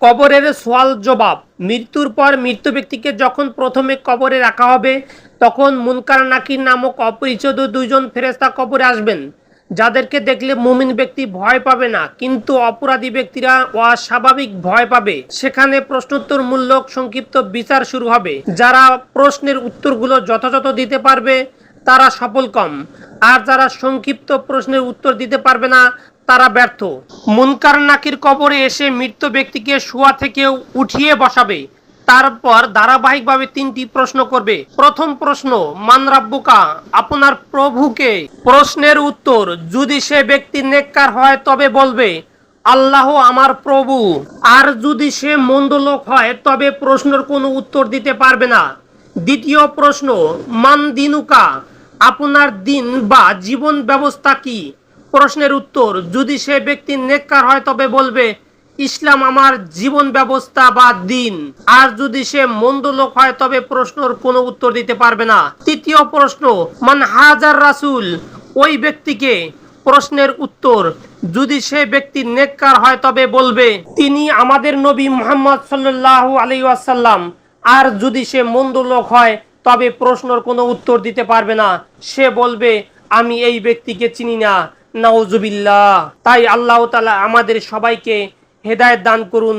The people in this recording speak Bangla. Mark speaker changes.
Speaker 1: কবরের সওয়াল জবাব। মৃত্যুর পর মৃত ব্যক্তিকে যখন প্রথমে কবরে রাখা হবে তখন মুনকার নাকির নামক অপরিচিত দুইজন ফেরেশতা কবরে আসবেন, যাদেরকে দেখলে মুমিন ব্যক্তি ভয় পাবে না, কিন্তু অপরাধী ব্যক্তিরা অস্বাভাবিক ভয় পাবে। সেখানে প্রশ্নোত্তরমূলক সংক্ষিপ্ত বিচার শুরু হবে। যারা প্রশ্নের উত্তরগুলো যথাযথ দিতে পারবে তারা সফলকাম, আর যারা সংক্ষিপ্ত প্রশ্নের উত্তর দিতে পারবে না তারা ব্যর্থ। মুনকার নাকির কবরে এসে মৃত ব্যক্তিকে শোয়া থেকে উঠিয়ে বসাবে, তারপর ধারাবাহিকভাবে 3টি প্রশ্ন করবে। প্রথম প্রশ্ন, মান রাব্বুকা, আপনার প্রভুকে। প্রশ্নের উত্তর, যদি সে ব্যক্তি নেককার হয় তবে বলবে আল্লাহ আমার প্রভু, আর যদি সে মন্দ লোক হয় তবে প্রশ্নের কোনো উত্তর দিতে পারবে না। দ্বিতীয় প্রশ্ন, মান দিনুকা, আপনার দিন বা জীবন ব্যবস্থা কি। প্রশ্নের উত্তর, যদি সে ব্যক্তি নেককার হয় তবে বলবে ইসলাম আমার জীবন ব্যবস্থা বা দিন, আর যদি সে মন্দ লোক হয় তবে প্রশ্নের কোনো উত্তর দিতে পারবে না। তৃতীয় প্রশ্ন, মান হাজার রাসূল, ওই ব্যক্তিকে। প্রশ্নের উত্তর, যদি সে ব্যক্তি নেককার হয় তবে বলবে তিনি আমাদের নবী মুহাম্মদ সাল্লাল্লাহু আলাইহি ওয়াসাল্লাম, আর যদি সে মন্দ লোক হয় তবে প্রশ্নের কোনো উত্তর দিতে পারবে না, সে বলবে আমি এই ব্যক্তিকে চিনি না। নাউজুবিল্লাহ। তাই আল্লাহ তাআলা আমাদের সবাইকে হেদায়েত দান করুন।